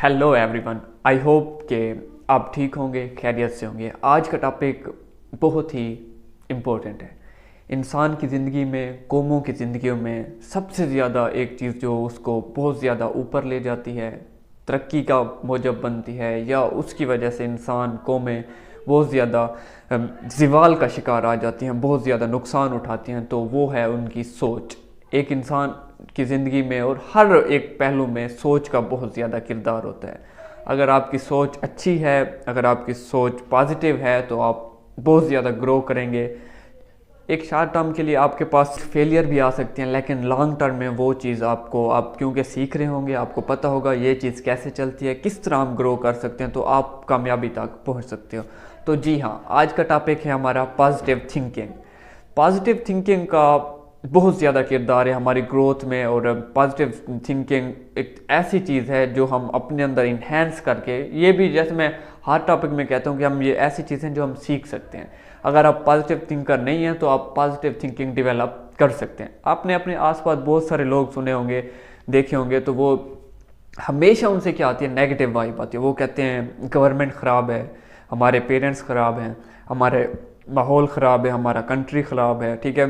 Hello everyone, I hope कि आप ठीक होंगे, खैरियत से होंगे। आज का टॉपिक बहुत ही इम्पोर्टेंट है। इंसान की ज़िंदगी में, कौमों की ज़िंदगियों में सबसे ज़्यादा एक चीज़ जो उसको बहुत ज़्यादा ऊपर ले जाती है, तरक्की का मूजब बनती है, या उसकी वजह से इंसान कौमें बहुत ज़्यादा ज़वाल का शिकार आ जाती हैं, बहुत ज़्यादा नुकसान उठाती हैं, तो वो है उनकी सोच। एक इंसान की ज़िंदगी में और हर एक पहलू में सोच का बहुत ज़्यादा किरदार होता है। अगर आपकी सोच अच्छी है, अगर आपकी सोच पॉजिटिव है, तो आप बहुत ज़्यादा ग्रो करेंगे। एक शॉर्ट टर्म के लिए आपके पास फेलियर भी आ सकते हैं, लेकिन लॉन्ग टर्म में वो चीज़ आप क्योंकि सीख रहे होंगे, आपको पता होगा ये चीज़ कैसे चलती है, किस तरह हम ग्रो कर सकते हैं, तो आप कामयाबी तक पहुंच सकते हो। तो जी हाँ, आज का टॉपिक है हमारा पॉजिटिव थिंकिंग। पॉजिटिव थिंकिंग का बहुत ज़्यादा किरदार है हमारी ग्रोथ में, और पॉजिटिव थिंकिंग एक ऐसी चीज़ है जो हम अपने अंदर इन्हेंस करके, ये भी जैसे मैं हर टॉपिक में कहता हूँ कि हम ये ऐसी चीज़ें जो हम सीख सकते हैं। अगर आप पॉजिटिव थिंकर नहीं हैं तो आप पॉजिटिव थिंकिंग डेवलप कर सकते हैं। आपने अपने आसपास बहुत सारे लोग सुने होंगे, देखे होंगे, तो वो हमेशा उनसे क्या आती है, नेगेटिव वाइब आती है। वो कहते हैं गवर्नमेंट ख़राब है, हमारे पेरेंट्स ख़राब हैं, हमारे माहौल ख़राब है, हमारा कंट्री ख़राब है, ठीक है,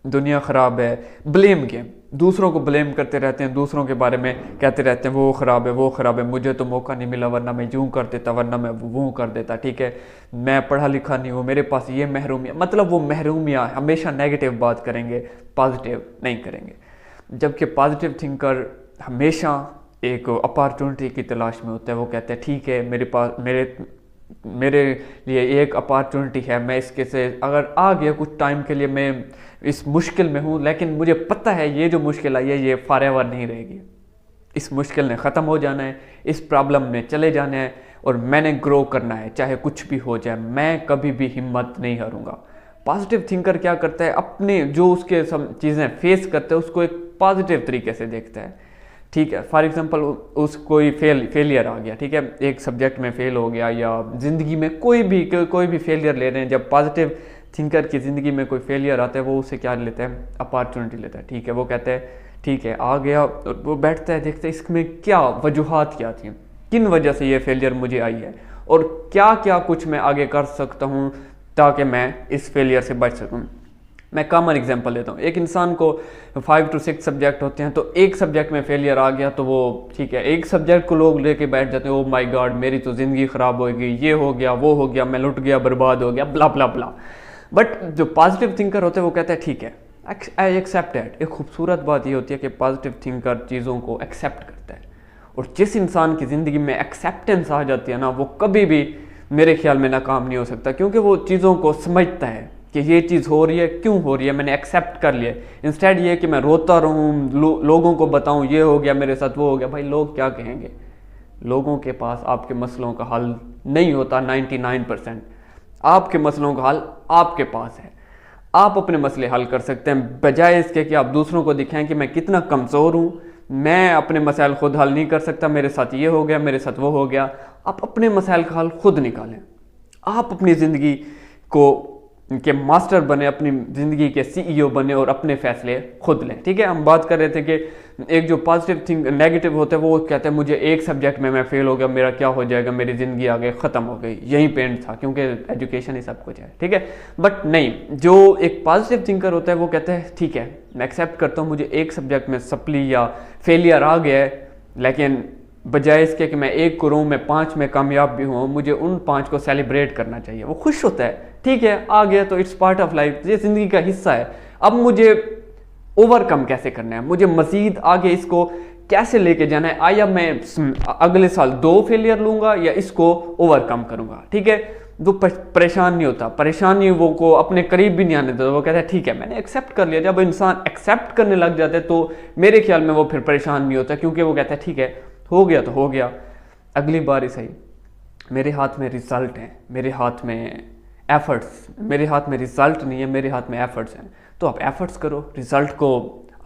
दुनिया ख़राब है। ब्लेम गेम, दूसरों को ब्लेम करते रहते हैं, दूसरों के बारे में कहते रहते हैं वो ख़राब है, वो ख़राब है, मुझे तो मौका नहीं मिला, वरना मैं यूँ कर देता, वरना मैं वो कर देता, ठीक है, मैं पढ़ा लिखा नहीं हूँ, मेरे पास ये महरूमिया, मतलब वो महरूमिया हमेशा नेगेटिव बात करेंगे, पॉजिटिव नहीं करेंगे। जबकि पॉजिटिव थिंकर हमेशा एक अपॉर्चुनिटी की तलाश में होता है। वो कहते हैं ठीक है, मेरे लिए एक अपॉर्चुनिटी है, मैं इसके से अगर आ गया कुछ टाइम के लिए, मैं इस मुश्किल में हूँ, लेकिन मुझे पता है ये जो मुश्किल आई है ये फॉरएवर नहीं रहेगी, इस मुश्किल ने ख़त्म हो जाना है, इस प्रॉब्लम में चले जाना है, और मैंने ग्रो करना है, चाहे कुछ भी हो जाए, मैं कभी भी हिम्मत नहीं हारूंगा। पॉजिटिव थिंकर क्या करता है, अपने जो उसके सब चीज़ें फेस करता है उसको एक पॉजिटिव तरीके से देखता है। ठीक है, फॉर एग्जांपल उस कोई फेलियर आ गया, ठीक है, एक सब्जेक्ट में फेल हो गया, या ज़िंदगी में कोई भी फेलियर ले रहे हैं। जब पॉजिटिव थिंकर की ज़िंदगी में कोई फेलियर आता है, वो उसे क्या लेता है, अपॉर्चुनिटी लेता है। ठीक है, वो कहते हैं ठीक है आ गया, और वो बैठता है, देखता है इसमें क्या वजूहात क्या थी, किन वजह से ये फेलियर मुझे आई है, और क्या क्या कुछ मैं आगे कर सकता हूँ ताकि मैं इस फेलियर से बच सकूँ। मैं कॉमन एग्जांपल लेता हूँ। एक इंसान को 5 to 6 सब्जेक्ट होते हैं, तो एक सब्जेक्ट में फेलियर आ गया तो वो ठीक है, एक सब्जेक्ट को लोग लेके बैठ जाते हैं, ओ माय गॉड मेरी तो ज़िंदगी ख़राब हो गई, ये हो गया, वो हो गया, मैं लुट गया, बर्बाद हो गया, ब्ला ब्ला ब्ला। बट जो पॉजिटिव थिंकर होते हैं वो कहते हैं ठीक है, आई एक्सेप्ट इट। एक खूबसूरत बात ये होती है कि पॉजिटिव थिंकर चीज़ों को एक्सेप्ट करता है, और जिस इंसान की ज़िंदगी में एक्सेप्टेंस आ जाती है ना, वो कभी भी मेरे ख्याल में नाकाम नहीं हो सकता, क्योंकि वो चीज़ों को समझता है कि ये चीज़ हो रही है, क्यों हो रही है, मैंने एक्सेप्ट कर लिया। इंस्टेड ये कि मैं रोता रहूँ, लोगों को बताऊँ ये हो गया मेरे साथ, वो हो गया, भाई लोग क्या कहेंगे। लोगों के पास आपके मसलों का हल नहीं होता। 99% आपके मसलों का हल आपके पास है। आप अपने मसले हल कर सकते हैं, बजाय इसके कि आप दूसरों को दिखाएं कि मैं कितना कमज़ोर हूँ, मैं अपने मसाइल खुद हल नहीं कर सकता, मेरे साथ ये हो गया, मेरे साथ वो हो गया। आप अपने मसाइल का हल खुद निकालें। आप अपनी ज़िंदगी को के मास्टर बने, अपनी ज़िंदगी के सीईओ बने, और अपने फैसले खुद लें। ठीक है, हम बात कर रहे थे कि एक जो पॉजिटिव नेगेटिव होता है वो कहते हैं मुझे एक सब्जेक्ट में मैं फेल हो गया, मेरा क्या हो जाएगा, मेरी ज़िंदगी आगे ख़त्म हो गई, यही पेंट था, क्योंकि एजुकेशन ही सब कुछ है। ठीक है, बट नहीं, जो एक पॉजिटिव थिंकर होता है वो कहता है ठीक है, मैं एक्सेप्ट करता हूँ मुझे एक सब्जेक्ट में सप्ली या फेलियर आ गया है, लेकिन बजाय इसके कि मैं 1 करूँ, मैं 5 में कामयाब भी हूँ, मुझे उन 5 को सेलिब्रेट करना चाहिए। वो खुश होता है, ठीक है आ गया तो इट्स पार्ट ऑफ लाइफ, ये ज़िंदगी का हिस्सा है। अब मुझे ओवरकम कैसे करना है, मुझे मज़ीद आगे इसको कैसे लेके जाना है, आया मैं अगले साल 2 फेलियर लूँगा या इसको ओवरकम करूँगा। ठीक है, वो परेशान नहीं होता, परेशानी वो को अपने करीब भी नहीं आने देता। वो कहता है ठीक है मैंने एक्सेप्ट कर लिया। जब इंसान एक्सेप्ट करने लग जाता है तो मेरे ख्याल में वो फिर परेशान नहीं होता, क्योंकि वो कहता है ठीक है हो गया तो हो गया, अगली बार ही सही। मेरे हाथ में रिजल्ट है, मेरे हाथ में एफर्ट्स, मेरे हाथ में रिजल्ट नहीं है, मेरे हाथ में एफर्ट्स हैं। तो आप एफर्ट्स करो, रिजल्ट को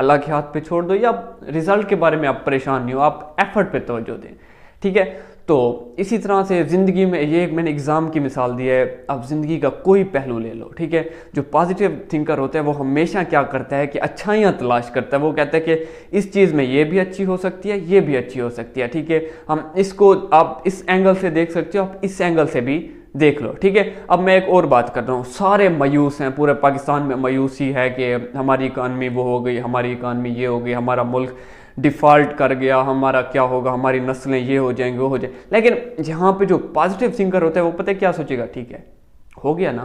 अल्लाह के हाथ पे छोड़ दो, या रिजल्ट के बारे में आप परेशान नहीं हो, आप एफर्ट पे तवज्जो दें। ठीक है। तो इसी तरह से ज़िंदगी में, ये एक मैंने एग्ज़ाम की मिसाल दी है, अब ज़िंदगी का कोई पहलू ले लो, ठीक है। जो पॉजिटिव थिंकर होता है वो हमेशा क्या करता है कि अच्छाइयाँ तलाश करता है। वो कहता है कि इस चीज़ में ये भी अच्छी हो सकती है, ये भी अच्छी हो सकती है, ठीक है। हम इसको आप इस एंगल से देख सकते हो, आप इस एंगल से भी देख लो, ठीक है। अब मैं एक और बात कर रहा हूँ, सारे मायूस हैं, पूरे पाकिस्तान में मायूसी है कि हमारी इकानमी वो हो गई, हमारी इकानमी ये हो गई, हमारा मुल्क डिफ़ॉल्ट कर गया, हमारा क्या होगा, हमारी नस्लें ये हो जाएंगी, वो हो जाए। लेकिन यहाँ पे जो पॉजिटिव थिंकर होता है वो पता है क्या सोचेगा, ठीक है हो गया ना,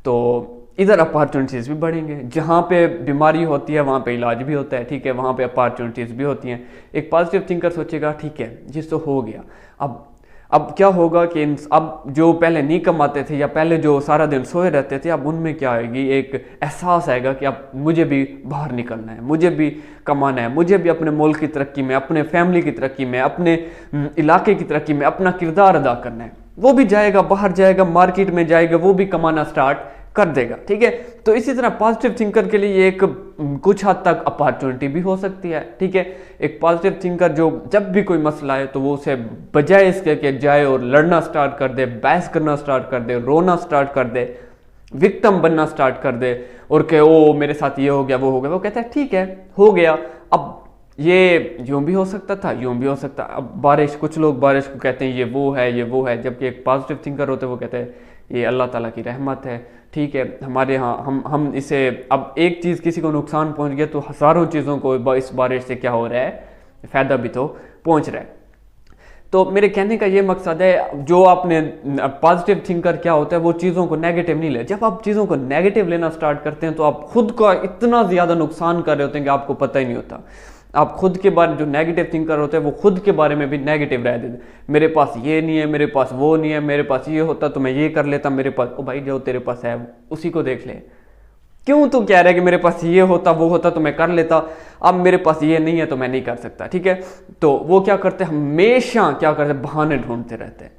तो इधर अपॉर्चुनिटीज़ भी बढ़ेंगे, जहाँ पे बीमारी होती है वहाँ पे इलाज भी होता है, ठीक है, वहाँ पे अपॉर्चुनिटीज़ भी होती हैं। एक पॉजिटिव थिंकर सोचेगा ठीक है जिस तो हो गया, अब क्या होगा कि अब जो पहले नहीं कमाते थे या पहले जो सारा दिन सोए रहते थे, अब उनमें क्या आएगी, एक एहसास आएगा कि अब मुझे भी बाहर निकलना है, मुझे भी कमाना है, मुझे भी अपने मुल्क की तरक्की में, अपने फैमिली की तरक्की में, अपने इलाके की तरक्की में अपना किरदार अदा करना है। वो भी जाएगा, बाहर जाएगा, मार्केट में जाएगा, वो भी कमाना स्टार्ट कर देगा, ठीक है। तो इसी तरह पॉजिटिव थिंकर के लिए एक कुछ हद तक अपॉर्चुनिटी भी हो सकती है, ठीक है। एक पॉजिटिव थिंकर जो जब भी कोई मसला है तो वो उसे बजाय इसके कि जाए और लड़ना स्टार्ट कर दे, बहस करना स्टार्ट कर दे, रोना स्टार्ट कर दे, विक्टिम बनना स्टार्ट कर दे और कहे ओ मेरे साथ ये हो गया, वो हो गया, वो कहता है ठीक है हो गया, अब ये यूं भी हो सकता था, यूं भी हो सकता। अब बारिश, कुछ लोग बारिश को कहते हैं ये वो है, ये वो है, जबकि एक पॉजिटिव थिंकर होते हैं वो कहते हैं ये अल्लाह ताला की रहमत है, ठीक है। हमारे यहाँ हम इसे, अब एक चीज़ किसी को नुकसान पहुँच गया तो हज़ारों चीज़ों को इस बारिश से क्या हो रहा है, फ़ायदा भी तो पहुँच रहा है। तो मेरे कहने का ये मकसद है, जो आपने पॉजिटिव थिंकर क्या होता है, वो चीज़ों को नेगेटिव नहीं ले। जब आप चीज़ों को नेगेटिव लेना स्टार्ट करते हैं तो आप खुद का इतना ज़्यादा नुकसान कर रहे होते हैं कि आपको पता ही नहीं होता। आप खुद के बारे, जो नेगेटिव थिंकर होते हैं वो खुद के बारे में भी नेगेटिव रह देते, मेरे पास ये नहीं है, मेरे पास वो नहीं है, मेरे पास ये होता तो मैं ये कर लेता, मेरे पास, ओ भाई जो तेरे पास है उसी को देख ले, क्यों तू कह रहा है कि मेरे पास ये होता वो होता तो मैं कर लेता, अब मेरे पास ये नहीं है तो मैं नहीं कर सकता, ठीक है। तो वो क्या करते हैं, हमेशा क्या करते हैं, बहाने ढूंढते रहते हैं।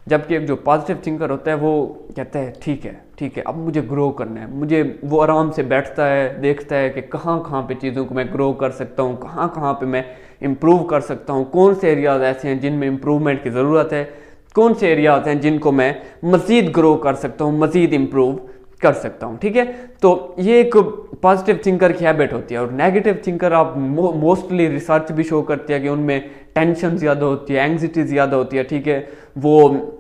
जबकि एक जो पॉजिटिव थिंकर होता है वो कहता है ठीक है ठीक है, अब मुझे ग्रो करना है, मुझे, वो आराम से बैठता है, देखता है कि कहाँ कहाँ पे चीज़ों को मैं ग्रो कर सकता हूँ, कहाँ कहाँ पे मैं इम्प्रूव कर सकता हूँ, कौन से एरियाज ऐसे हैं जिनमें इम्प्रूवमेंट की ज़रूरत है, कौन से एरियाज हैं जिनको मैं मज़ीद ग्रो कर सकता हूँ, मज़ीद इम्प्रूव कर सकता हूँ, ठीक है। तो ये एक पॉजिटिव थिंकर की हैबिट होती है। और नेगेटिव थिंकर, आप मोस्टली रिसर्च भी शो करती है कि उनमें टेंशन ज़्यादा होती है, एंग्जाइटी ज़्यादा होती है, ठीक है। वो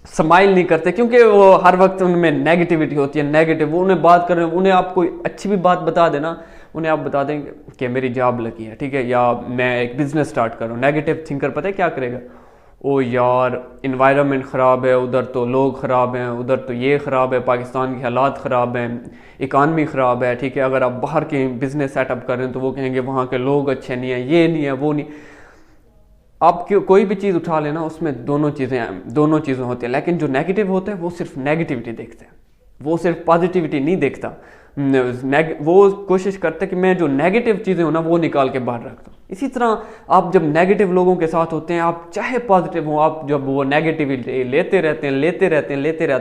स्माइल नहीं करते क्योंकि वो हर वक्त उनमें नेगेटिविटी होती है, नेगेटिव। वो उन्हें बात कर रहे हैं, उन्हें आप कोई अच्छी भी बात बता देना, उन्हें आप बता देंगे कि मेरी जॉब लगी है, ठीक है, या मैं एक बिज़नेस स्टार्ट कर रहा हूँ। नेगेटिव थिंकर पता है क्या करेगा, ओ यार इन्वायरमेंट ख़राब है, उधर तो लोग ख़राब हैं, उधर तो ये ख़राब है, पाकिस्तान के हालात ख़राब हैं, इकानमी ख़राब है, ठीक है। अगर आप बाहर के बिज़नेस सेटअप कर रहे हैं तो वो कहेंगे वहाँ के लोग अच्छे नहीं हैं, ये नहीं है, वो नहीं। आप कोई भी चीज़ उठा लेना, उसमें दोनों चीज़ें होती हैं। लेकिन जो नेगेटिव होता है वो सिर्फ नेगेटिविटी देखते हैं, वो सिर्फ पॉजिटिविटी नहीं देखता। वो कोशिश करते हैं कि मैं जो नेगेटिव चीज़ें हो ना वो निकाल के बाहर रख दूँ। इसी तरह आप जब नेगेटिव लोगों के साथ होते हैं, आप चाहे पॉजिटिव हो, आप जब वो नेगेटिविटी लेते रहते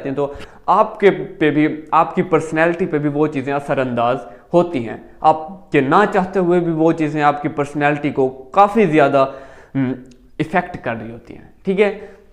हैं तो आपके पे भी, आपकी पर्सनैलिटी पे भी वो चीज़ें असरअंदाज होती हैं। आपके ना चाहते हुए भी वो चीज़ें आपकी पर्सनैलिटी को काफ़ी ज़्यादा इफ़ेक्ट कर रही होती हैं, ठीक है।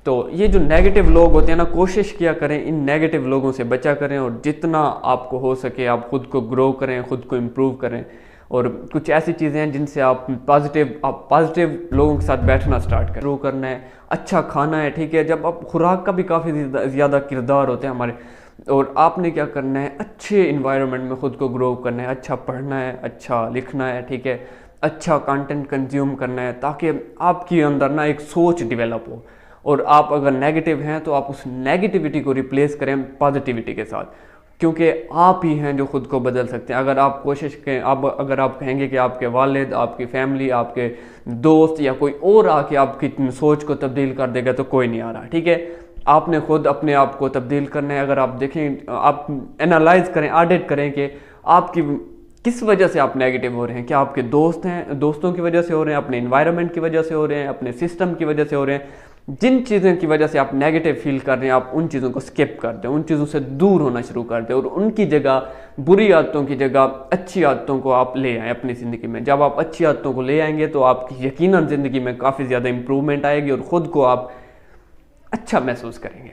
तो ये जो नेगेटिव लोग होते हैं ना, कोशिश किया करें इन नेगेटिव लोगों से बचा करें, और जितना आपको हो सके आप खुद को ग्रो करें, खुद को इम्प्रूव करें। और कुछ ऐसी चीज़ें हैं जिनसे आप पॉजिटिव लोगों के साथ बैठना स्टार्ट करें। ग्रो करना है, अच्छा खाना है, ठीक है। जब आप खुराक का भी काफ़ी ज़्यादा किरदार होते हैं हमारे, और आपने क्या करना है, अच्छे इन्वायरमेंट में खुद को ग्रो करना है, अच्छा पढ़ना है, अच्छा लिखना है, ठीक है, अच्छा कंटेंट कंज्यूम करना है, ताकि आपके अंदर ना एक सोच डेवलप हो। और आप अगर नेगेटिव हैं तो आप उस नेगेटिविटी को रिप्लेस करें पॉजिटिविटी के साथ, क्योंकि आप ही हैं जो खुद को बदल सकते हैं। अगर आप कोशिश करें, अगर आप कहेंगे कि आपके वालिद, आपकी फैमिली, आपके दोस्त या कोई और आके आपकी सोच को तब्दील कर देगा तो कोई नहीं आ रहा, ठीक है। आपने खुद अपने आप को तब्दील करना है। अगर आप देखें, आप एनालाइज करें, ऑडिट करें कि आपकी किस वजह से आप नेगेटिव हो रहे हैं। क्या आपके दोस्त हैं, दोस्तों की वजह से हो रहे हैं, अपने इन्वायरमेंट की वजह से हो रहे हैं, अपने सिस्टम की वजह से हो रहे हैं, जिन चीज़ों की वजह से आप नेगेटिव फील कर रहे हैं आप उन चीज़ों को स्किप कर दें, उन चीज़ों से दूर होना शुरू कर दें और उनकी जगह, बुरी आदतों की जगह अच्छी आदतों को आप ले आएँ अपनी ज़िंदगी में। जब आप अच्छी आदतों को ले आएंगे तो आपकी यकीनन ज़िंदगी में काफ़ी ज़्यादा इंप्रूवमेंट आएगी और ख़ुद को आप अच्छा महसूस करेंगे।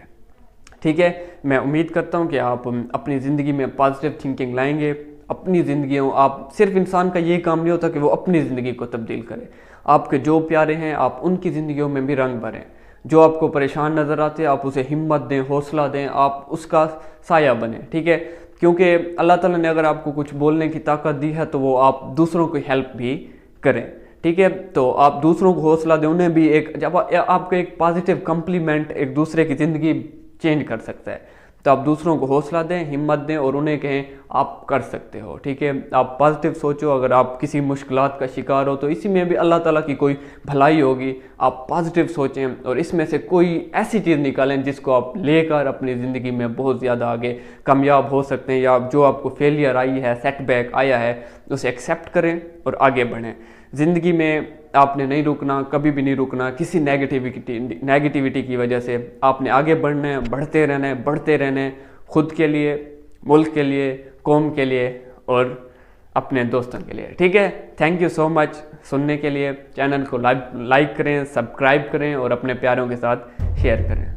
ठीक है, मैं उम्मीद करता हूँ कि आप अपनी ज़िंदगी में पॉजिटिव थिंकिंग लाएंगे। अपनी ज़िंदगी, आप सिर्फ इंसान का ये काम नहीं होता कि वो अपनी ज़िंदगी को तब्दील करे, आपके जो प्यारे हैं आप उनकी ज़िंदगियों में भी रंग भरें। जो आपको परेशान नज़र आते हैं आप उसे हिम्मत दें, हौसला दें, आप उसका साया बने। ठीक है, क्योंकि अल्लाह ताला ने अगर आपको कुछ बोलने की ताकत दी है तो वो आप दूसरों को हेल्प भी करें। ठीक है, तो आप दूसरों को हौसला दें, उन्हें भी एक, जब आपको एक पॉजिटिव कम्प्लीमेंट एक दूसरे की ज़िंदगी चेंज कर सकता है, तो आप दूसरों को हौसला दें, हिम्मत दें और उन्हें कहें आप कर सकते हो। ठीक है, आप पॉजिटिव सोचो। अगर आप किसी मुश्किलात का शिकार हो तो इसी में भी अल्लाह ताला की कोई भलाई होगी। आप पॉजिटिव सोचें और इसमें से कोई ऐसी चीज़ निकालें जिसको आप लेकर अपनी ज़िंदगी में बहुत ज़्यादा आगे कामयाब हो सकते हैं, या जो आपको फेलियर आई है, सेटबैक आया है, उसे एक्सेप्ट करें और आगे बढ़ें। ज़िंदगी में आपने नहीं रुकना, कभी भी नहीं रुकना किसी नेगेटिविटी की वजह से। आपने आगे बढ़ना है, बढ़ते रहना है, बढ़ते रहना है, खुद के लिए, मुल्क के लिए, कौम के लिए और अपने दोस्तों के लिए। ठीक है, थैंक यू सो मच सुनने के लिए। चैनल को लाइक करें, सब्सक्राइब करें और अपने प्यारों के साथ शेयर करें।